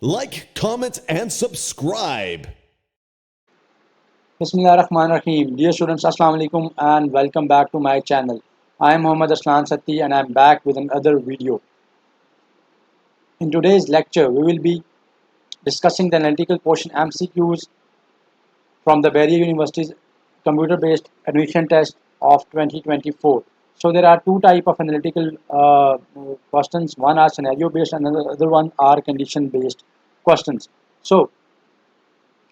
Like, comment, and subscribe. Bismillahirrahmanirrahim. Dear students, Assalamu alaikum and welcome back to my channel. I am Muhammad Aslan Satti and I am back with another video. In today's lecture, we will be discussing the analytical portion MCQs from the Barrier University's computer-based admission test of 2024. So there are two type of analytical questions. One are scenario-based and the other one are condition-based questions. So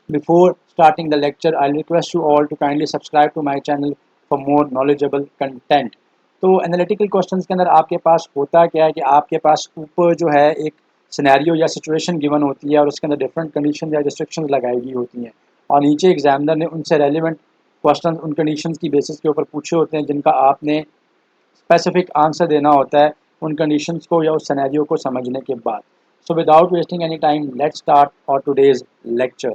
before starting the lecture, I'll request you all to kindly subscribe to my channel for more knowledgeable content. तो analytical questions के अंदर आपके पास होता क्या है कि आपके पास ऊपर जो है एक सिनेरियो या सिचुएशन गिवन होती है और उसके अंदर डिफरेंट कंडीशन या रिस्ट्रिक्शंस लगाई गई होती हैं और नीचे एग्जामिनर ने उनसे रेलिवेंट क्वेश्चन उन कंडीशंस की बेसिस के ऊपर पूछे होते हैं जिनका आपने स्पेसिफिक आंसर देना होता है उन कंडीशंस को या उस सिनेरियो को समझने के बाद. So without wasting any time let's start for today's lecture.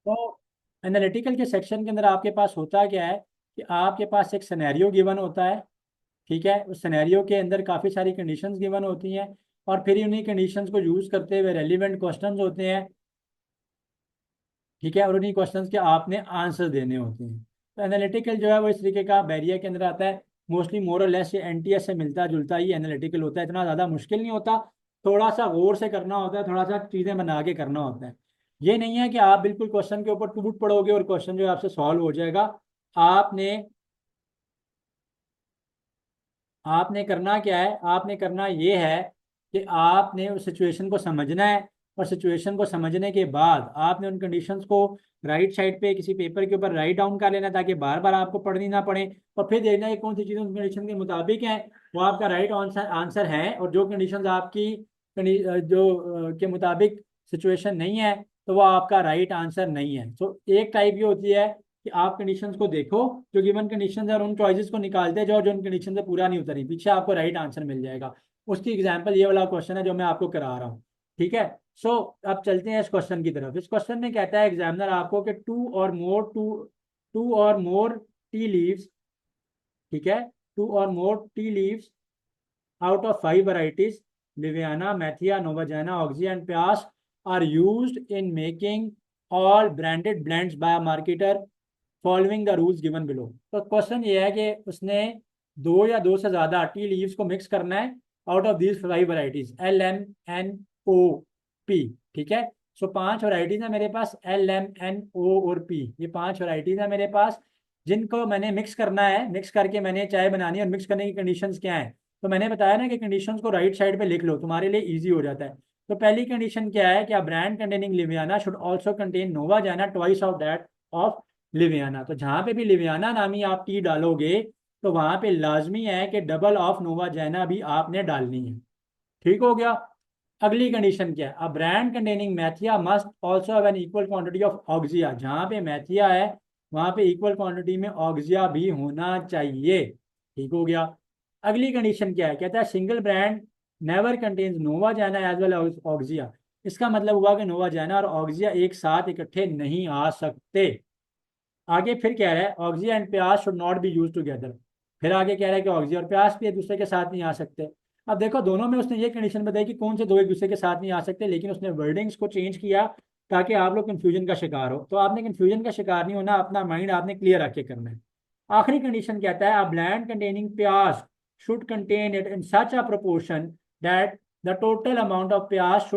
तो एनालिटिकल के सेक्शन के अंदर आपके पास होता क्या है कि आपके पास एक सिनेरियो गिवन होता है. ठीक है, उस सिनेरियो के अंदर काफ़ी सारी कंडीशंस गिवन होती हैं और फिर उन्हीं कंडीशंस को यूज़ करते हुए रेलिवेंट क्वेश्चंस होते हैं. ठीक है, और उन्हीं क्वेश्चंस के आपने आंसर देने होते हैं. तो एनालिटिकल जो है वो इस तरीके का बैरियर के अंदर आता है. मोस्टली मोर और लेस ये एनटीएस से मिलता जुलता ही एनालिटिकल होता है. इतना ज़्यादा मुश्किल नहीं होता, थोड़ा सा गौर से करना होता है, थोड़ा सा चीज़ें बना के करना होता है. ये नहीं है कि आप बिल्कुल क्वेश्चन के ऊपर टूट पड़ोगे और क्वेश्चन जो है आपसे सॉल्व हो जाएगा. आपने आपने करना क्या है, आपने करना ये है कि आपने उस सिचुएशन को समझना है और सिचुएशन को समझने के बाद आपने उन कंडीशंस को राइट साइड पे किसी पेपर के ऊपर राइट डाउन कर लेना ताकि बार बार आपको पढ़नी ना पड़े और फिर देखना है कौन सी चीज़ें उन कंडीशन के मुताबिक हैं, वो आपका राइट आंसर आंसर है. और जो कंडीशंस आपकी के मुताबिक सिचुएशन नहीं है तो वो आपका राइट आंसर नहीं है. तो एक टाइप ये होती है कि आप कंडीशंस को देखो जो गिवन कंडीशंस है और उन चॉइसेस को निकालते जाओ जो उन कंडीशन से पूरा नहीं उतरी, पीछे आपको राइट आंसर मिल जाएगा. उसकी एग्जांपल ये वाला क्वेश्चन है जो मैं आपको करा रहा हूँ. ठीक है, सो अब चलते हैं इस क्वेश्चन की तरफ. इस क्वेश्चन में कहता है एग्जामिनर आपको कि टू और मोर टी लीव्स. ठीक है, टू और more tea leaves out of 5 varieties, Liviana, Mathia, Novagena, Oxy, and Pias are used in making all branded blends by a marketer following the rules given below. तो question ये है कि उसने दो या दो से ज़्यादा टी लीव्स को मिक्स करना है out of these 5 varieties LMNOP. ठीक है, सो 5 वराइटीज है मेरे पास LMNO और P. ये 5 वराइटीज है मेरे पास जिनको मैंने मिक्स करना है. मिक्स करके मैंने चाय बनानी है और मिक्स करने की कंडीशंस क्या है. तो मैंने बताया ना कि कंडीशंस को राइट साइड पे लिख लो, तुम्हारे लिए इजी हो जाता है. तो पहली कंडीशन क्या है कि brand containing Liviana should also contain Novajana twice of that of Liviana. तो जहां पे भी लिवियाना नामी आप टी डालोगे तो वहां पे लाजमी है कि डबल ऑफ नोवाजाना भी आपने डालनी है. ठीक हो गया. अगली कंडीशन क्या है, a brand containing Mathia must also have an equal quantity of Oxia. जहां पे मैथिया है वहां पे इक्वल क्वांटिटी में ऑक्सिया भी होना चाहिए. ठीक हो गया. अगली कंडीशन क्या है, कहता है single brand never contains Novajana as well as Oxia. इसका मतलब हुआ कि नोवाजाना और ऑक्सिया एक साथ इकट्ठे नहीं आ सकते. आगे फिर कह रहा है ऑक्सिया एंड प्याज should not be use together. फिर आगे कह रहा है कि ऑक्सिया और प्याज भी एक दूसरे के साथ नहीं आ सकते. अब देखो दोनों में उसने ये कंडीशन बताई कि कौन से दो एक दूसरे के साथ नहीं आ सकते, लेकिन उसने वर्डिंग्स को चेंज किया ताकि आप लोग कंफ्यूजन का शिकार हो. तो आपने कंफ्यूजन का शिकार नहीं होना, अपना माइंड आपने क्लियर रख के करना है. आखिरी कंडीशन कहता है अ ब्लैंड कंटेनिंग प्याज should contain it in such a proportion that the total amount of प्याज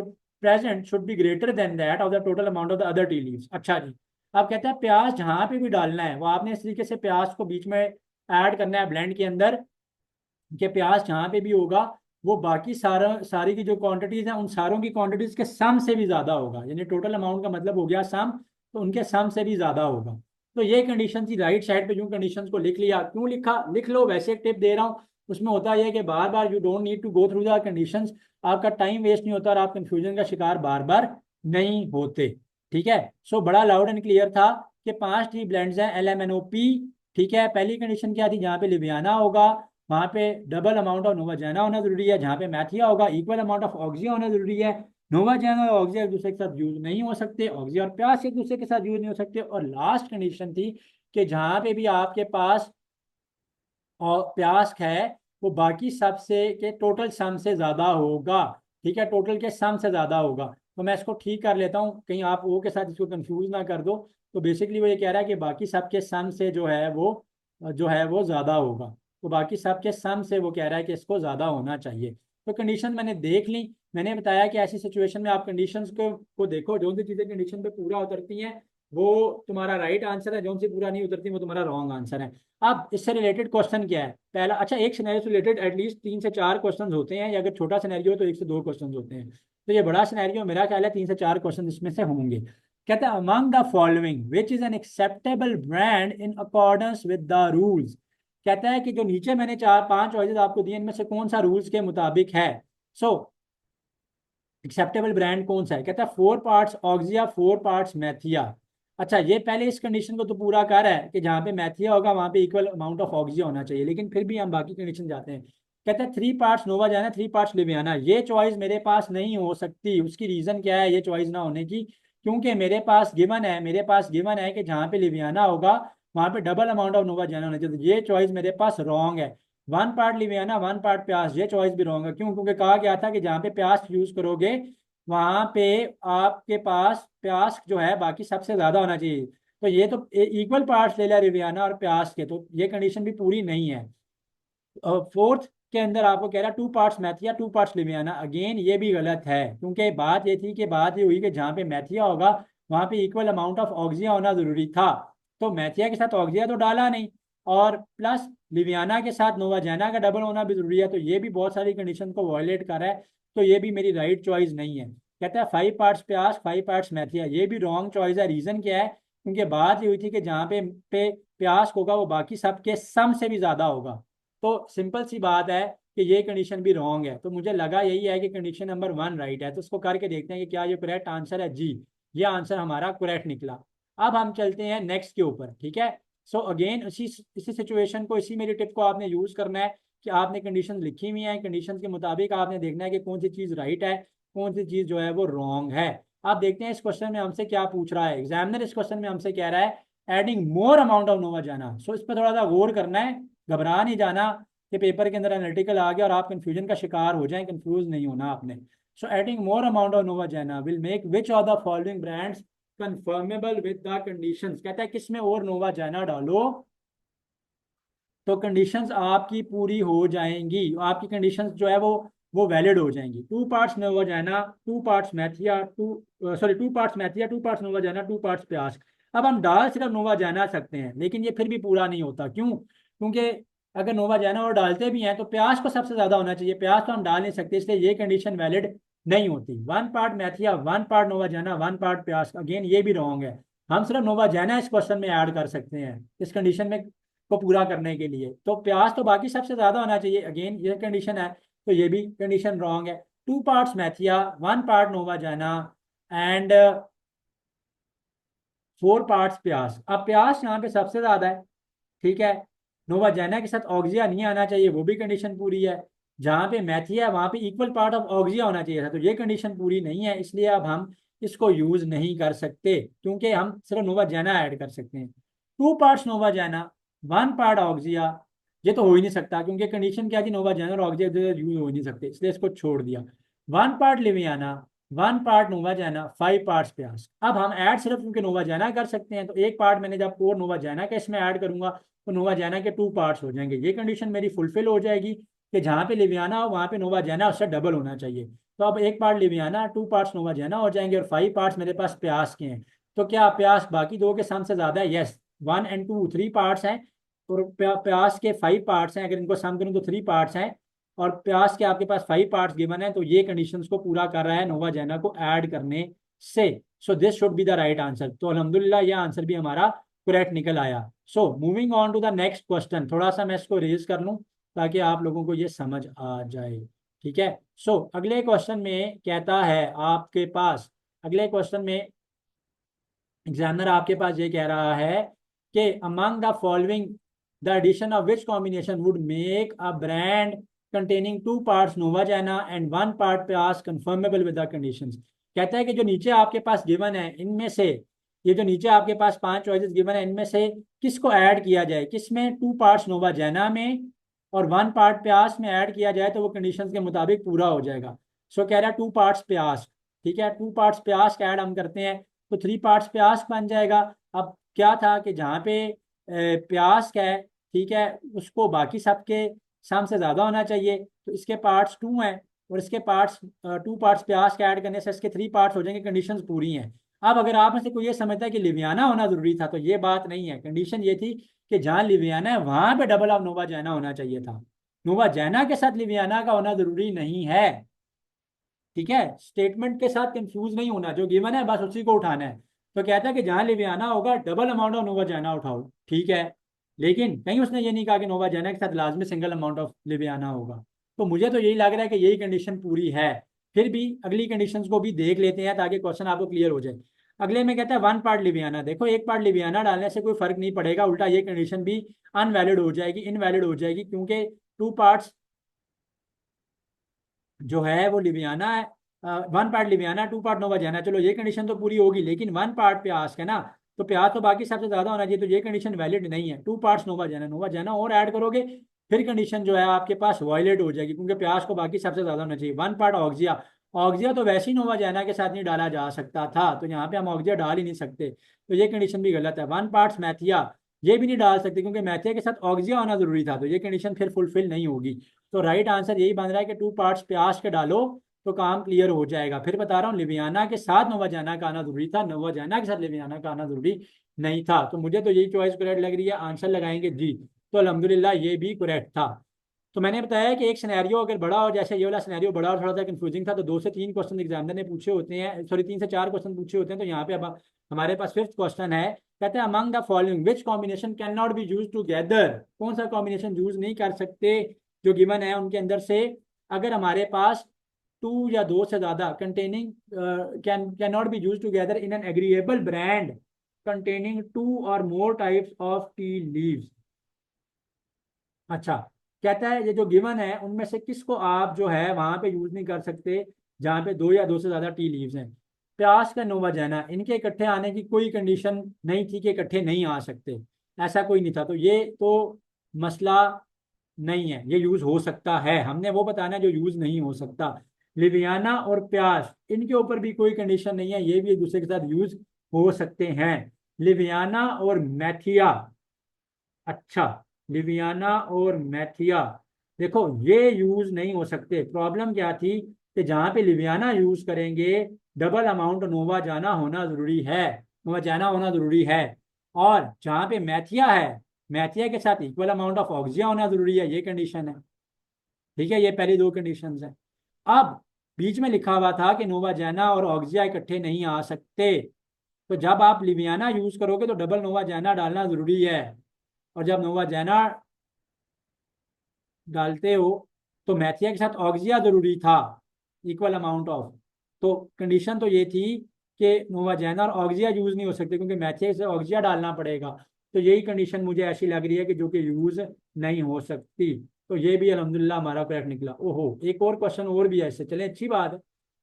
should be greater than that of the total amount of the other tea leaves. अच्छा जी, अब कहता है प्याज जहां पे भी डालना है वो आपने इस तरीके से प्याज को बीच में ऐड करना है ब्लेंड के अंदर कि प्याज जहां पे भी होगा वो बाकी सारी की जो क्वांटिटीज हैं उन सारों की क्वांटिटीज के सम से भी ज्यादा होगा. यानी टोटल अमाउंट का मतलब हो गया सम, तो उनके सम से भी ज्यादा होगा. तो ये कंडीशन थी. राइट साइड पे जो कंडीशंस को लिख लिया, क्यों लिखा लिख लो, वैसे एक टिप दे रहा हूँ. उसमें होता है कि बार बार you don't need to go through the conditions, आपका टाइम वेस्ट नहीं होता और आप कंफ्यूजन का शिकार बार बार नहीं होते. ठीक है, सो बड़ा लाउड एंड क्लियर था कि 5 टी ब्लेंड्स हैं LMNOP. ठीक है, पहली कंडीशन क्या थी, जहाँ पे लिवियाना होगा वहां पे डबल अमाउंट ऑफ नोवाजाना होना जरूरी है. जहाँ पे मैथिया होगा इक्वल अमाउंट ऑफ ऑक्सिया होना जरूरी है. नोवाजाना और ऑक्सिया एक दूसरे के साथ यूज नहीं हो सकते, ऑक्सिया और प्यास एक दूसरे के साथ यूज नहीं हो सकते. और लास्ट कंडीशन थी कि जहाँ पे भी आपके पास और प्यास है वो बाकी सब से के टोटल सम से ज़्यादा होगा। ठीक है, टोटल के सम से ज़्यादा होगा। तो मैं इसको ठीक कर लेता हूँ, कहीं आप ओ के साथ इसको कंफ्यूज ना कर दो। तो बेसिकली वो ये कह रहा है कि बाकी सब के सम से जो है वो ज़्यादा होगा। तो बाकी सब के सम से वो कह रहा है कि इसको ज़्यादा होना चाहिए। तो कंडीशन मैंने देख ली। मैंने बताया कि ऐसी सिचुएशन में आप कंडीशंस को देखो, जो सी चीज़ें कंडीशन पे पूरा उतरती हैं वो तुम्हारा राइट आंसर है, जो सी पूरा नहीं उतरती वो तुम्हारा रॉन्ग आंसर है। अब इससे रिलेटेड क्वेश्चन क्या है पहला, अच्छा एक सिनेरियो से रिलेटेड एटलीस्ट 3 से 4 क्वेश्चन होते हैं, या अगर छोटा सिनेरियो हो तो 1 से 2 क्वेश्चन होते हैं। तो ये बड़ा सिनेरियो मेरा ख्याल है 3 से 4 क्वेश्चन इसमें से होंगे। कहता है among the following which is an acceptable brand in accordance with the rules. कहता है कि जो नीचे मैंने 4-5 चॉइसेस आपको दिए इनमें से कौन सा रूल्स के मुताबिक है। सो एक्सेप्टेबल ब्रांड कौन सा है। कहता है 4 पार्ट्स ऑक्सिया 4 पार्ट्स मैथिया। अच्छा ये पहले इस कंडीशन को तो पूरा कर रहा है कि जहाँ पे मैथिया होगा वहाँ पे इक्वल अमाउंट ऑफ ऑक्सिया होना चाहिए, लेकिन फिर भी हम बाकी कंडीशन जाते हैं। कहता है 3 पार्ट्स नोवा जाना 3 पार्ट्स लिवियाना। ये चॉइस मेरे पास नहीं हो सकती। उसकी रीज़न क्या है ये चॉइस ना होने की, क्योंकि मेरे पास गिवन है कि जहाँ पे लिवियाना होगा वहाँ पे डबल अमाउंट ऑफ नोवा जाना होना चाहिए। तो ये चॉइस मेरे पास रॉन्ग है। 1 पार्ट लिवियाना 1 पार्ट प्यास, ये चॉइस भी रॉन्ग है। क्यों? क्योंकि कहा गया था कि जहाँ पे प्यास यूज करोगे वहां पे आपके पास प्यास जो है बाकी सबसे ज्यादा होना चाहिए। तो ये तो इक्वल पार्ट्स ले लिया रिवियाना और प्यास के, तो ये कंडीशन भी पूरी नहीं है। फोर्थ के अंदर आपको कह रहा है 2 पार्ट्स मैथिया 2 पार्ट्स लिवियाना। अगेन ये भी गलत है, क्योंकि बात ये हुई कि जहाँ पे मैथिया होगा वहां पे इक्वल अमाउंट ऑफ ऑक्सिया होना जरूरी था। तो मैथिया के साथ ऑक्सिया तो डाला नहीं, और प्लस लिवियाना के साथ नोवाजेना का डबल होना भी जरूरी है। तो ये भी बहुत सारी कंडीशन को वायलेट कर रहा है। तो ये भी मेरी राइट चॉइस नहीं है। कहता है 5 पार्ट्स प्यास 5 पार्ट्स मैथिया, ये भी रॉन्ग चॉइस है। रीजन क्या है? क्योंकि बात ये हुई थी कि जहाँ पे प्यास होगा वो बाकी सबके सम से भी ज्यादा होगा। तो सिंपल सी बात है कि ये कंडीशन भी रॉन्ग है। तो मुझे लगा यही है कि कंडीशन नंबर 1 राइट है। तो उसको करके देखते हैं कि क्या ये करेक्ट आंसर है। जी, ये आंसर हमारा करेक्ट निकला। अब हम चलते हैं नेक्स्ट के ऊपर। ठीक है, सो अगेन इसी सिचुएशन को, इसी मेरी टिप को आपने यूज करना है कि आपने कंडीशन लिखी हुई है, कंडीशन के मुताबिक आपने देखना है कि कौन सी चीज़ राइट है, कौन सी चीज़ जो है वो रॉन्ग है। आप देखते हैं इस क्वेश्चन में हमसे क्या पूछ रहा है। एग्जामिनर इस क्वेश्चन में हमसे कह रहा है एडिंग मोर अमाउंट ऑफ नोवा जाना। सो इस पर थोड़ा सा गौर करना है, घबरा नहीं जाना कि पेपर के अंदर एनालिटिकल आ गया और आप कंफ्यूजन का शिकार हो जाएं। कंफ्यूज नहीं होना आपने। So adding more amount of Novajana will make which of the following brands conformable with the conditions. कहता है किसमें और नोवा जाना डालो तो कंडीशंस आपकी पूरी हो जाएंगी, आपकी कंडीशंस जो है वो वैलिड हो जाएंगी। 2 पार्ट्स नोवा जाना 2 parts mathiya 2 parts mathiya 2 parts नोवा जाना 2 पार्ट्स प्यास। अब हम डाल सिर्फ नोवा जाना सकते हैं, लेकिन ये फिर भी पूरा नहीं होता। क्यों? क्योंकि अगर नोवा जाना और डालते भी हैं तो प्यास को सबसे ज्यादा होना चाहिए, प्यास तो हम डाल नहीं सकते, इसलिए ये कंडीशन वैलिड नहीं होती। 1 पार्ट मैथिया 1 पार्ट नोवा जाना 1 पार्ट प्यास, अगेन ये भी रॉन्ग है। हम सिर्फ नोवा जाना इस क्वेश्चन में ऐड कर सकते हैं इस कंडीशन में को पूरा करने के लिए। तो प्यास तो बाकी सबसे ज्यादा होना चाहिए, अगेन ये कंडीशन है। तो ये भी कंडीशन रॉन्ग है। 2 पार्ट्स मैथिया 1 पार्ट नोवा जाना एंड 4 पार्ट्स प्यास। अब प्यास यहाँ पे सबसे ज्यादा है। ठीक है, नोवा जाना के साथ ऑक्सिया नहीं आना चाहिए, वो भी कंडीशन पूरी है। जहाँ पे मैथिया है वहाँ पे इक्वल पार्ट ऑफ ऑक्सिया होना चाहिए था, तो ये कंडीशन पूरी नहीं है, इसलिए अब हम इसको यूज नहीं कर सकते, क्योंकि हम सिर्फ नोवा जाना ऐड कर सकते हैं। 2 पार्ट्स नोवा जाना 1 पार्ट ऑक्सिया, ये तो हो ही नहीं सकता, क्योंकि कंडीशन क्या थी, नोवा जाना और ऑक्सिया यूज हो ही नहीं सकते, इसलिए इसको छोड़ दिया। 1 पार्ट लिवियाना 1 पार्ट नोवा जाना 5 पार्ट्स प्यास। अब हम ऐड सिर्फ क्योंकि नोवा जाना कर सकते हैं, तो एक पार्ट मैंने जब और नोवा जाना का इसमें ऐड करूंगा तो नोवा जाना के 2 पार्ट्स हो जाएंगे। ये कंडीशन मेरी फुलफिल हो जाएगी कि जहाँ पे लिवियाना हो वहाँ पे नोवा जाना उससे डबल होना चाहिए। तो अब एक पार्ट लिवियाना 2 पार्ट्स नोवा जाना हो जाएंगे और 5 पार्ट्स मेरे पास प्यास के हैं। तो क्या प्यास बाकी दो के सम से ज्यादा है? यस, 1 और 2 3 पार्ट्स हैं और प्यास के 5 पार्ट्स हैं। अगर इनको सम करूँ तो 3 पार्ट्स हैं और प्यास के आपके पास 5 पार्ट्स गिवन है, तो ये कंडीशंस को पूरा कर रहा है नोवा जाना को ऐड करने से। So this should be the right answer. तो अल्हम्दुलिल्लाह ये आंसर भी हमारा करेक्ट निकल आया। So moving on to the next question, थोड़ा सा मैं इसको रेज कर लूँ ताकि आप लोगों को ये समझ आ जाए। ठीक है, सो अगले क्वेश्चन में कहता है आपके पास, अगले क्वेश्चन में एग्जामिनर आपके पास ये कह रहा है कि among the following the addition of which combination would make a brand containing 2 parts नोवा जाना and 1 part प्यास कंफर्मेबल विद द कंडीशंस। कहता है कि जो नीचे आपके पास गिवन है इनमें से, ये जो नीचे आपके पास 5 चॉइसेस गिवन है इनमें से किसको ऐड किया जाए, किसमें 2 पार्ट्स नोवा जाना में और 1 पार्ट प्यास में ऐड किया जाए तो वो कंडीशंस के मुताबिक पूरा हो जाएगा। सो कह रहा है 2 पार्ट्स प्यास, ठीक है, 2 पार्ट्स प्यास का ऐड हम करते हैं तो 3 पार्ट्स प्यास बन जाएगा। अब क्या था कि जहाँ पे प्यास का है, ठीक है, उसको बाकी सबके सम से ज़्यादा होना चाहिए, तो इसके पार्ट्स 2 हैं और इसके पार्ट्स 2 पार्ट्स प्यास के ऐड करने से इसके 3 पार्ट्स हो जाएंगे, कंडीशंस पूरी हैं। अब अगर आप में से कोई ये समझता है कि लिवियाना होना जरूरी था, तो ये बात नहीं है। कंडीशन ये थी कि जहाँ लिवियाना है वहां पे डबल ऑफ नोवा जैना होना चाहिए था। नोवा जैना के साथ लिवियाना का होना जरूरी नहीं है, ठीक है। स्टेटमेंट के साथ कंफ्यूज नहीं होना, जो गिवन है बस उसी को उठाना है। तो कहता है कि जहां लिवियाना होगा डबल अमाउंट ऑफ नोवा जैना उठाओ, ठीक है, लेकिन कहीं उसने ये नहीं कहा कि नोवा जैना के साथ लाजमी सिंगल अमाउंट ऑफ लिवियाना होगा। तो मुझे तो यही लग रहा है कि यही कंडीशन पूरी है। फिर भी अगली कंडीशंस को भी देख लेते हैं ताकि क्वेश्चन आपको क्लियर हो जाए। अगले में कहता है 1 पार्ट लिवियाना। देखो, 1 पार्ट लिवियाना डालने से कोई फर्क नहीं पड़ेगा, उल्टा ये कंडीशन भी अनवैलिड हो जाएगी, इनवैलिड हो जाएगी, क्योंकि 2 पार्ट्स जो है वो लिवियाना है, 1 पार्ट लिवियाना 2 पार्ट नोवा जैना। चलो ये कंडीशन तो पूरी होगी, लेकिन 1 पार्ट प्यास है ना, तो प्यास तो बाकी सबसे ज्यादा होना चाहिए, तो ये कंडीशन वैलिड नहीं है। 2 पार्ट्स नोवा जैना, नोवा जैना और ऐड करोगे फिर कंडीशन जो है आपके पास वायलेट हो जाएगी, क्योंकि प्यास को बाकी सबसे ज्यादा होना चाहिए। 1 पार्ट ऑक्जिया, ऑक्जिया तो वैसे ही नोवा जैना के साथ नहीं डाला जा सकता था, तो यहाँ पे हम ऑक्जिया डाल ही नहीं सकते, तो ये कंडीशन भी गलत है। 1 पार्ट्स मैथिया, ये भी नहीं डाल सकते क्योंकि मैथिया के साथ ऑक्जिया होना जरूरी था, तो ये कंडीशन फिर फुलफिल नहीं होगी। तो राइट आंसर यही बन रहा है कि 2 पार्ट्स प्यास के डालो तो काम क्लियर हो जाएगा। फिर बता रहा हूँ, लिवियाना के साथ नोवा जैना का आना जरूरी था, नोवा जैना के साथ लिवियाना का आना जरूरी नहीं था। तो मुझे तो यही चॉइस करेक्ट लग रही है, आंसर लगाएंगे जी। तो अल्हम्दुलिल्लाह ये भी करेक्ट था। तो मैंने बताया कि एक सिनेरियो अगर बड़ा हो, जैसे ये वाला सिनेरियो बड़ा और थोड़ा सा कंफ्यूजिंग था, तो 2 से 3 क्वेश्चन एग्जामिनर ने पूछे होते हैं, सॉरी 3 से 4 क्वेश्चन पूछे होते हैं। तो यहाँ पे अब हमारे पास 5th क्वेश्चन है, कहते हैं among the following which combination can not be use together. कौन सा कॉम्बिनेशन यूज नहीं कर सकते जो गिवन है उनके अंदर से, अगर हमारे पास 2 या 2 से ज्यादा containing can not be use together in an agreeable brand containing 2 और more types of tea leaves. अच्छा, कहता है ये जो गिवन है उनमें से किसको आप जो है वहां पे यूज नहीं कर सकते जहां पे 2 या 2 से ज्यादा टी लीव्स हैं। प्यास का नोवा जैना, इनके इकट्ठे आने की कोई कंडीशन नहीं थी कि इकट्ठे नहीं आ सकते, ऐसा कोई नहीं था, तो ये तो मसला नहीं है, ये यूज हो सकता है। हमने वो बताना है जो यूज नहीं हो सकता। लिवियाना और प्यास, इनके ऊपर भी कोई कंडीशन नहीं है, ये भी एक दूसरे के साथ यूज हो सकते हैं। लिवियाना और मैथिया, अच्छा, लिवियाना और मैथिया, देखो ये यूज नहीं हो सकते। प्रॉब्लम क्या थी कि जहां पे लिवियाना यूज करेंगे डबल अमाउंट नोवा जाना होना जरूरी है, नोवा जाना होना जरूरी है, और जहां पे मैथिया है मैथिया के साथ इक्वल अमाउंट ऑफ ऑक्सिया होना जरूरी है, ये कंडीशन है, ठीक है। ये पहली 2 कंडीशंस हैं। अब बीच में लिखा हुआ था कि नोवा जैना और ऑक्सिया इकट्ठे नहीं आ सकते, तो जब आप लिवियाना यूज करोगे तो डबल नोवा जैना डालना जरूरी है, और जब नोवा जैना डालते हो तो मैथिया के साथ ऑक्सिया जरूरी था, इक्वल अमाउंट ऑफ। तो कंडीशन तो ये थी कि नोवा जैना और ऑक्सिया यूज नहीं हो सकते क्योंकि मैथिया से ऑक्सिया डालना पड़ेगा। तो यही कंडीशन मुझे ऐसी लग रही है कि जो कि यूज नहीं हो सकती। तो ये भी अल्हम्दुलिल्लाह हमारा करेक्ट निकला। ओहो, एक और क्वेश्चन और भी है इससे, चले अच्छी बात है।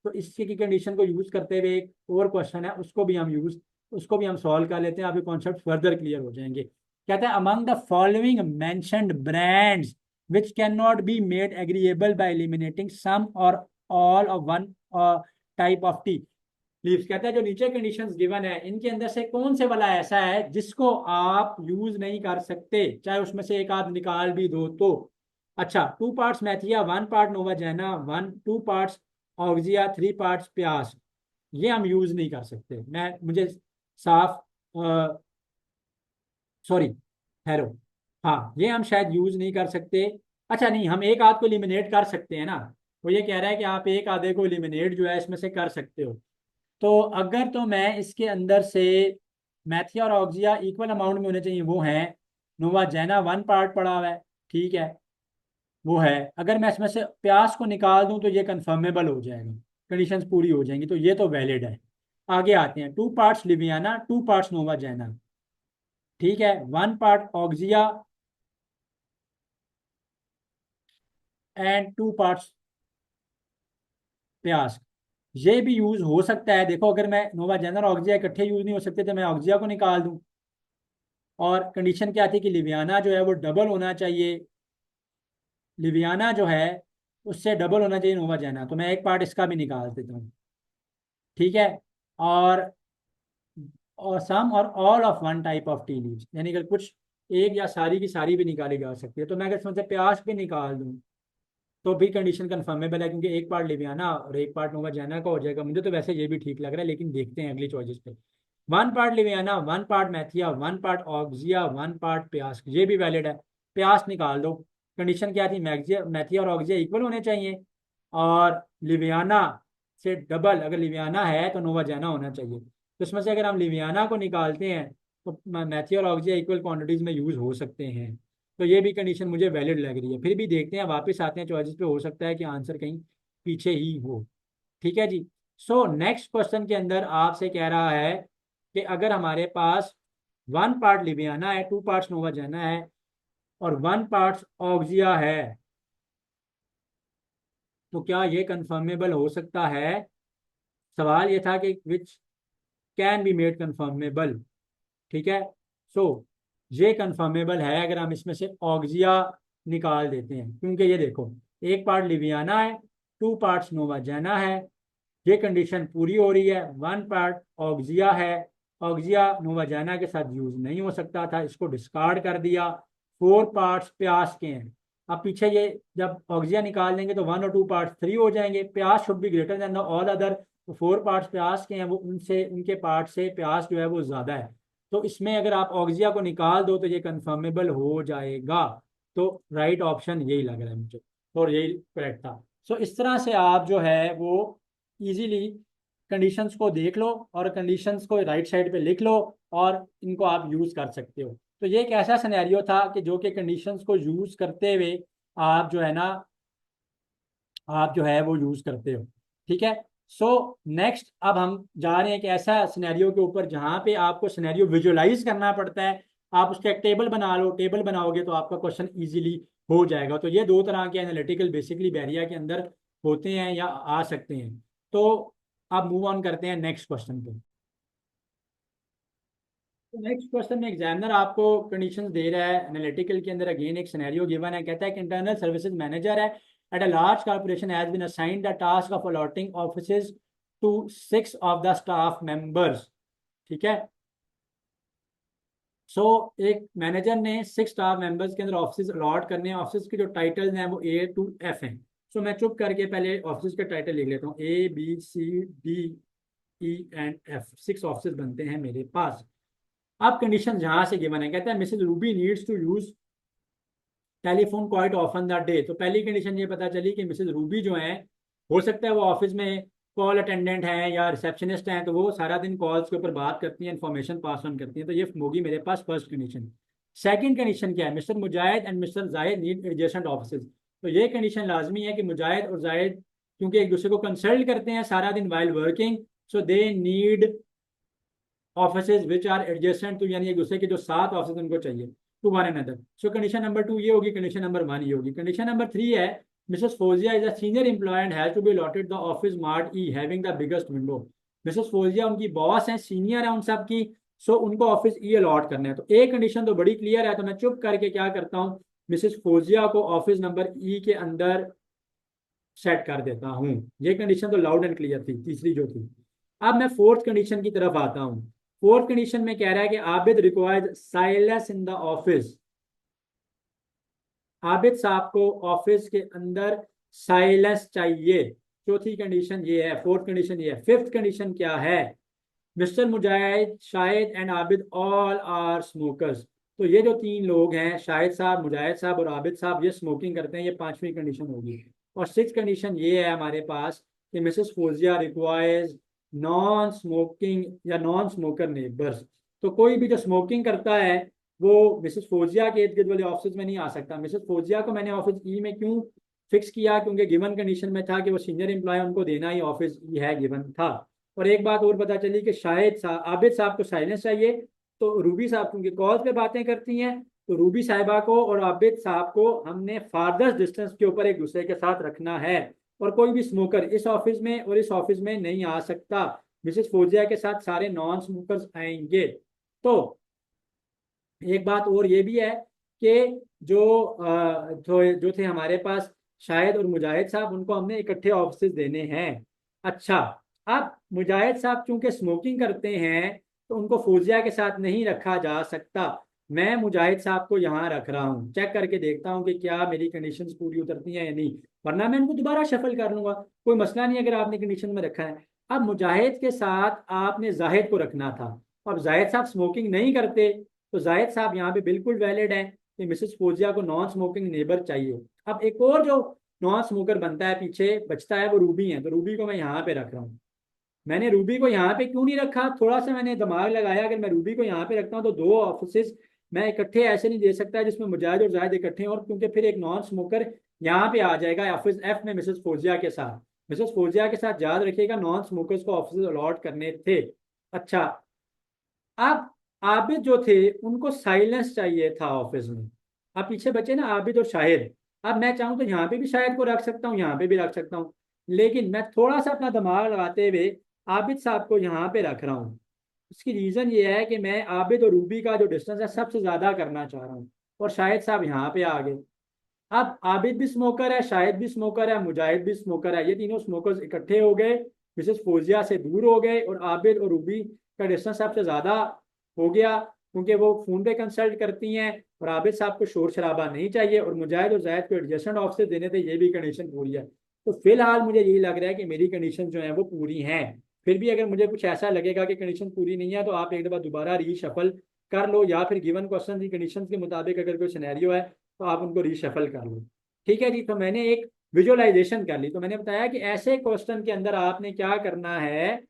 तो इसके की कंडीशन को यूज करते हुए एक और क्वेश्चन है, उसको भी हम सॉल्व कर लेते हैं, आपके कॉन्सेप्ट फर्दर क्लियर हो जाएंगे। कहते हैं among the following mentioned brands which cannot be made agreeable by eliminating some or all of one type of tea leaves। कहता है जो नीचे कंडीशंस गिवन है इनके अंदर से कौन से वाला ऐसा है जिसको आप यूज नहीं कर सकते, चाहे उसमें से एक आध निकाल भी दो तो। अच्छा, 2 पार्ट्स मैथिया, 1 पार्ट नोवा जैना, 2 पार्ट्स ऑक्सिया, 3 पार्ट्स प्यास, ये हम यूज नहीं कर सकते। मुझे साफ, सॉरी, ठहरो, हाँ ये हम शायद यूज नहीं कर सकते। अच्छा नहीं, हम एक आध को एलिमिनेट कर सकते हैं ना, वो ये कह रहा है कि आप एक आधे को एलिमिनेट जो है इसमें से कर सकते हो। तो अगर तो मैं इसके अंदर से मैथिया और ऑक्सिया इक्वल अमाउंट में होने चाहिए, वो है। नोवा जैना 1 पार्ट पड़ा हुआ है, ठीक है, वो है। अगर मैं इसमें से प्यास को निकाल दूं तो ये कंफर्मेबल हो जाएगा, कंडीशंस पूरी हो जाएंगी, तो ये तो वैलिड है। आगे आते हैं, 2 पार्ट्स लिवियाना, 2 पार्ट्स नोवा जैना, ठीक है, 1 पार्ट ऑक्सिया एंड 2 पार्ट्स प्यास, ये भी यूज हो सकता है। देखो, अगर मैं नोवा जैना और ऑक्सिया इकट्ठे यूज नहीं हो सकते तो मैं ऑक्सिया को निकाल दूं, और कंडीशन क्या थी कि लिवियाना जो है वो डबल होना चाहिए, लिवियाना जो है उससे डबल होना चाहिए नोवा जेना, तो मैं एक पार्ट इसका भी निकाल देता हूँ, ठीक है। और सम और all of one type of tea leaves, यानी कि कुछ एक या सारी की सारी भी निकाली जा सकती है। तो मैं अगर इसमें से प्यास भी निकाल दूँ तो भी कंडीशन कंफर्मेबल है, क्योंकि एक पार्ट लिवियाना और एक पार्ट नोवा जेना का हो जाएगा। मुझे तो वैसे ये भी ठीक लग रहा है, लेकिन देखते हैं अगली चॉइसेस पे। One part Liviana, one part Mathia, one part Oxia, one part प्यास, ये भी वैलिड है। प्यास निकाल दो। कंडीशन क्या थी, मैग्जिया मैथिया और ऑक्जिया इक्वल होने चाहिए, और लिवियाना से डबल अगर लिवियाना है तो नोवा जेना होना चाहिए। तो इसमें से अगर हम लिवियाना को निकालते हैं तो मैथिया और ऑक्जिया इक्वल क्वांटिटीज में यूज हो सकते हैं। तो ये भी कंडीशन मुझे वैलिड लग रही है। फिर भी देखते हैं, वापस आते हैं चॉइसेस पे, हो सकता है कि आंसर कहीं पीछे ही हो। ठीक है जी। सो नेक्स्ट क्वेश्चन के अंदर आपसे कह रहा है कि अगर हमारे पास वन पार्ट लिवियाना है, टू पार्ट्स नोवा जेना है और वन पार्ट्स ऑक्जिया है, तो क्या ये कंफर्मेबल हो सकता है। सवाल ये था कि which can be made confirmable. ठीक है। सो ये कंफर्मेबल है अगर हम इसमें से ऑक्जिया निकाल देते हैं, क्योंकि ये देखो एक पार्ट लिवियाना है, टू पार्ट्स नोवा जेना है, ये कंडीशन पूरी हो रही है। वन पार्ट ऑक्जिया है, ऑक्जिया नोवा जेना के साथ यूज नहीं हो सकता था, इसको डिस्कार्ड कर दिया। फोर पार्ट्स प्यास के हैं। अब पीछे ये जब ऑक्जिया निकाल देंगे तो वन और टू पार्ट्स थ्री हो जाएंगे। प्यास should be greater than the all other, तो फोर पार्ट्स प्यास के हैं, वो उनसे उनके पार्ट से प्यास जो है वो ज्यादा है। तो इसमें अगर आप ऑक्जिया को निकाल दो तो ये कंफर्मेबल हो जाएगा। तो राइट ऑप्शन यही लग रहा है मुझे, और यही करेक्ट था। सो इस तरह से आप जो है वो इजीली कंडीशंस को देख लो और कंडीशंस को राइट साइड पे लिख लो, और इनको आप यूज कर सकते हो। तो ये एक ऐसा सिनेरियो था कि जो कि कंडीशंस को यूज करते हुए आप जो है ना, आप जो है वो यूज करते हो। ठीक है। सो नेक्स्ट अब हम जा रहे हैं एक ऐसा सिनेरियो के ऊपर जहां पे आपको सिनेरियो विजुअलाइज करना पड़ता है। आप उसका एक टेबल बना लो, टेबल बनाओगे तो आपका क्वेश्चन इजीली हो जाएगा। तो ये दो तरह के एनालिटिकल बेसिकली बैरिया के अंदर होते हैं या आ सकते हैं। तो अब मूव ऑन करते हैं नेक्स्ट क्वेश्चन पे। तो नेक्स्ट क्वेश्चन में एग्जामिनर आपको कंडीशंस दे रहा है एनालिटिकल के अंदर। अगेन एक सिनेरियो गिवन है, कहता है कि इंटरनल सर्विसेज मैनेजर है at a large corporation has been assigned the task of allotting offices to 6 of the staff members. ठीक है। सो एक मैनेजर ने 6 स्टाफ मेंबर्स के अंदर ऑफिस अलॉट करने हैं। ऑफिस के जो टाइटल्स हैं वो A to F हैं। सो मैं चुप करके पहले ऑफिस के टाइटल लिख लेता हूँ, A B C D E and F, 6 office बनते हैं मेरे पास। अब कंडीशन जहां से गिवन है, कहता है Mrs Ruby needs to use telephone quite often the day. तो पहली कंडीशन ये पता चली कि मिसेज रूबी जो है, हो सकता है वो ऑफिस में कॉल अटेंडेंट हैं या रिसेप्शनिस्ट हैं, तो वो सारा दिन कॉल्स के ऊपर बात करती हैं, इन्फॉर्मेशन पास ऑन करती हैं। तो ये होगी मेरे पास फर्स्ट कंडीशन। सेकंड कंडीशन क्या है, Mr Mujahid and mister Zahid need adjacent office. तो ये कंडीशन लाजमी है कि मुजाहिद और जाहिद क्योंकि एक दूसरे को कंसल्ट करते हैं सारा दिन while working, so they need offices which are adjacent to, यानी एक दूसरे के जो 7 ऑफिस उनको चाहिए टू वन अनदर। सो कंडीशन नंबर 2 ये होगी, कंडीशन नंबर 1 ये होगी। कंडीशन नंबर 3 है Mrs Fauzia is a senior employee and has to be allotted the office marked E having the biggest window. Mrs Fauzia उनकी बॉस हैं, सीनियर है उन सब की, सो उनको ऑफिस ई अलॉट करना है। तो एक कंडीशन तो बड़ी क्लियर है, तो मैं चुप करके क्या करता हूँ, मिसेस फोजिया को ऑफिस नंबर ई के अंदर सेट कर देता हूँ। ये कंडीशन तो लाउड एंड क्लियर थी, तीसरी जो थी। अब मैं फोर्थ कंडीशन की तरफ आता हूँ। फोर्थ कंडीशन में कह रहा है कि Abid required silence in the office. Abid साहब को ऑफिस के अंदर साइलेंस चाहिए। चौथी कंडीशन ये है, फोर्थ कंडीशन ये है। फिफ्थ कंडीशन क्या है, Mr Mujahid, Shahid and Abid all are smokers. तो ये जो 3 लोग हैं, शाहिद साहब, मुजाहिद साहब और आबिद साहब, ये स्मोकिंग करते हैं। ये 5वीं कंडीशन होगी। और 6th कंडीशन ये है हमारे पास कि Mrs Fauzia requires non smoking या नॉन स्मोकर नेबर्स। तो कोई भी जो स्मोकिंग करता है वो मिसेस फोजिया के इर्द गिर्द वाले ऑफिस में नहीं आ सकता। मिसेस फोजिया को मैंने ऑफिस ई में क्यों फिक्स किया, क्योंकि गिवन कंडीशन में था कि वो सीनियर एम्प्लॉय, उनको देना ही ऑफिस ई है, गिवन था। और एक बात और पता चली कि शाहिद साहब, आबिद साहब को साइलेंस चाहिए, तो रूबी साहब क्योंकि कॉल पे बातें करती हैं, तो रूबी साहिबा को और आबिद साहब को हमने फारदर डिस्टेंस के ऊपर एक दूसरे के साथ रखना है। और कोई भी स्मोकर इस ऑफिस में और इस ऑफिस में नहीं आ सकता। मिसेस फोजिया के साथ सारे नॉन स्मोकर्स आएंगे। तो एक बात और ये भी है कि जो थे हमारे पास शाहिद और मुजाहिद साहब, उनको हमने इकट्ठे ऑफिस देने हैं। अच्छा, अब मुजाहिद साहब चूंकि स्मोकिंग करते हैं तो उनको फौजिया के साथ नहीं रखा जा सकता। मैं मुजाहिद साहब को यहाँ रख रहा हूँ, चेक करके देखता हूँ कि क्या मेरी कंडीशंस पूरी उतरती हैं या नहीं, वरना मैं इनको दोबारा शफल कर लूंगा, कोई मसला नहीं अगर आपने कंडीशन में रखा है। अब मुजाहिद के साथ आपने जाहिद को रखना था। अब जाहिद साहब स्मोकिंग नहीं करते तो जाहिद साहब यहाँ पे बिल्कुल वैलिड है कि मिसेस फौजिया को नॉन स्मोकिंग नेबर चाहिए। अब एक और जो नॉन स्मोकर बनता है पीछे बचता है वो रूबी है, तो रूबी को मैं यहाँ पे रख रहा हूँ। मैंने रूबी को यहाँ पे क्यों नहीं रखा, थोड़ा सा मैंने दिमाग लगाया, अगर मैं रूबी को यहाँ पे रखता हूँ तो दो ऑफिस मैं इकट्ठे ऐसे नहीं दे सकता जिसमें मुजाहिद और जाहिद इकट्ठे हैं, और क्योंकि फिर एक नॉन स्मोकर यहाँ पे आ जाएगा ऑफिस एफ में मिसेस फौजिया के साथ। मिसेस फौजिया के साथ याद रखिएगा नॉन स्मोकर्स को ऑफिस अलॉट करने थे। अच्छा, अब आबिद जो थे उनको साइलेंस चाहिए था ऑफिस में। अब पीछे बचे ना आबिद और शाहिद, अब मैं चाहूँ तो यहाँ पे भी शाहिद को रख सकता हूँ, यहाँ पे भी रख सकता हूँ, लेकिन मैं थोड़ा सा अपना दिमाग लगाते हुए आबिद साहब को यहाँ पे रख रहा हूँ। इसकी रीज़न ये है कि मैं आबिद और रूबी का जो डिस्टेंस है सबसे ज़्यादा करना चाह रहा हूँ, और शाहिद साहब यहाँ पे आ गए। अब आबिद भी स्मोकर है, शाहिद भी स्मोकर है, मुजाहिद भी स्मोकर है, ये तीनों स्मोकर्स इकट्ठे हो गए, मिसेस फौजिया से दूर हो गए, और आबिद और रूबी का डिस्टेंस सबसे ज़्यादा हो गया क्योंकि वो फ़ोन पे कंसल्ट करती हैं, और आबिद साहब को शोर शराबा नहीं चाहिए, और मुजाहिद और जायद को एडजस्टेंट ऑफिस देने थे, ये भी कंडीशन पूरी है। तो फिलहाल मुझे यही लग रहा है कि मेरी कंडीशन जो है वो पूरी हैं। फिर भी अगर मुझे कुछ ऐसा लगेगा कि कंडीशन पूरी नहीं है तो आप एक दफ़ा दोबारा रीशफल कर लो, या फिर गिवन क्वेश्चन की कंडीशन के मुताबिक अगर कोई सिनेरियो है तो आप उनको रीशफल कर लो। ठीक है जी, तो मैंने एक विजुअलाइजेशन कर ली। तो मैंने बताया कि ऐसे क्वेश्चन के अंदर आपने क्या करना है,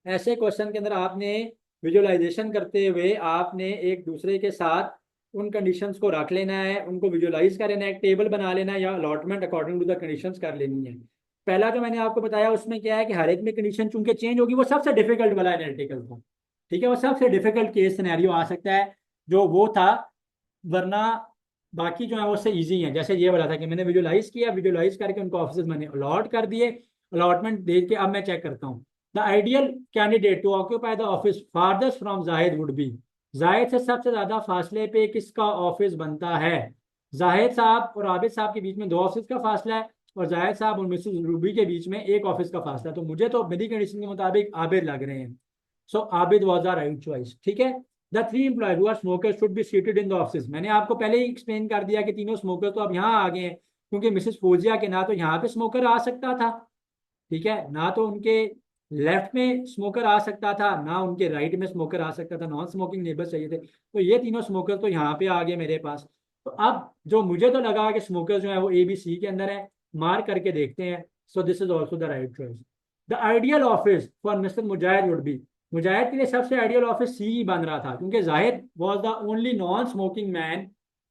ऐसे क्वेश्चन के अंदर आपने विजुअलाइजेशन करते हुए आपने एक दूसरे के साथ उन कंडीशंस को रख लेना है, उनको विजुअलाइज कर लेना है, एक टेबल बना लेना है या allotment according to the conditions कर लेनी है। पहला जो मैंने आपको बताया उसमें क्या है कि हर एक में कंडीशन चूंकि चेंज होगी, वो सबसे डिफिकल्ट वाला एनालिटिकल था। ठीक है, वो सबसे डिफिकल्ट केस सिनेरियो आ सकता है जो वो था, वरना बाकी जो है वो उससे ईजी है। जैसे ये वाला था कि मैंने विजुअलाइज किया, विजुअलाइज करके उनको ऑफिस मैंने अलॉट कर दिए, अलॉटमेंट दे के अब मैं चेक करता हूँ the ideal candidate to occupy the office farthest from Zahid would be, Zahid से सबसे ज्यादा फासले पे किसका ऑफिस बनता है। जाहिद साहब और आबिद साहब के बीच में दो ऑफिस का फासला है, और जाहिद साहब और मिसेस रूबी के बीच में एक ऑफिस का फासला है, तो मुझे तो मेरी कंडीशन के मुताबिक आबिद लग रहे हैं। So Abid was the right choice. ठीक है, the three employees who are smokers should be seated in the office. मैंने आपको पहले ही एक्सप्लेन कर दिया कि तीनों स्मोकर तो अब यहाँ आ गए हैं, क्योंकि मिसेस फौजिया के ना तो यहाँ पे स्मोकर आ सकता था, ठीक है, ना तो उनके लेफ्ट में स्मोकर आ सकता था, ना उनके राइट में स्मोकर आ सकता था, नॉन स्मोकिंग नेबर चाहिए थे, तो ये तीनों स्मोकर तो यहाँ पे आ गए मेरे पास। तो अब जो मुझे तो लगा कि स्मोकर जो है वो ABC के अंदर है, मार्क करके देखते हैं। So this is also the right choice. The ideal office for mister Mujahid would be, Mujahid के लिए सबसे आइडियल ऑफिस C ही बन रहा था, क्योंकि Zahid was the only non smoking man.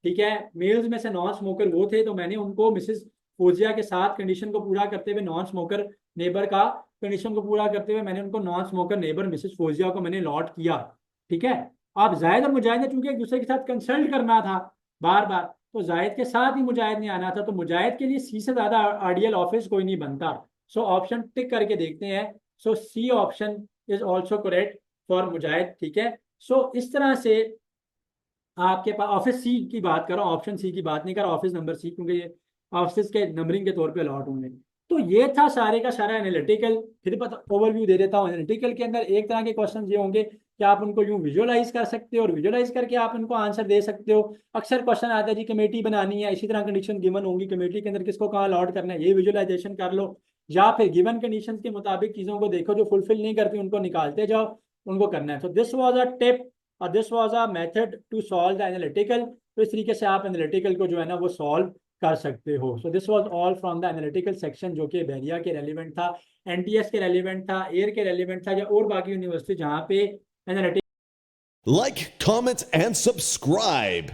ठीक है, मेल्स में से नॉन स्मोकर वो थे, तो मैंने उनको मिसेस फौजिया के साथ कंडीशन को पूरा करते हुए, नॉन स्मोकर नेबर का कंडीशन को पूरा करते हुए, मैंने उनको non smoker neighbour Mrs Fauzia को मैंने अलॉट किया। ठीक है, अब जाहिद और मुजाहिद ने चूंकि एक दूसरे के साथ कंसल्ट करना था बार बार, तो जाहिद के साथ ही मुजाहिद ने आना था, तो मुजाहिद के लिए C से ज्यादा आइडियल ऑफिस कोई नहीं बनता। सो ऑप्शन टिक करके देखते हैं। So C option is also correct for Mujahid. ठीक है, सो इस तरह से आपके पास ऑफिस C की बात कर रहा हूँ, ऑप्शन C की बात नहीं कर रहा, ऑफिस नंबर C, क्योंकि ये ऑफिस के नंबरिंग के तौर पे अलॉट होंगे। तो ये था सारे का सारा एनालिटिकल। फिर पता ओवरव्यू दे देता हूँ। एनालिटिकल के अंदर एक तरह के क्वेश्चन ये होंगे कि आप उनको यूं विजुअलाइज कर सकते हो, और विजुअलाइज करके आप उनको आंसर दे सकते हो। अक्सर क्वेश्चन आता है जी कमेटी बनानी है, इसी तरह कंडीशन गिवन होंगी, कमेटी के अंदर किसको कहाँ अलॉट करना है, ये विजुअलाइजेशन कर लो, या फिर गिवन कंडीशन के मुताबिक चीज़ों को देखो जो फुलफिल नहीं करती उनको निकालते जाओ, उनको करना है। तो दिस वॉज अ टिप और this was a method to solve the analytical. तो इस तरीके से आप एनालिटिकल को जो है ना वो सॉल्व कर सकते हो। So this was all from the analytical section, जो कि बैरिया के रेलिवेंट था, NTS के रेलिवेंट था, एयर के रेलिवेंट था, या और बाकी यूनिवर्सिटी जहाँ पे analytical Like, comment, and subscribe.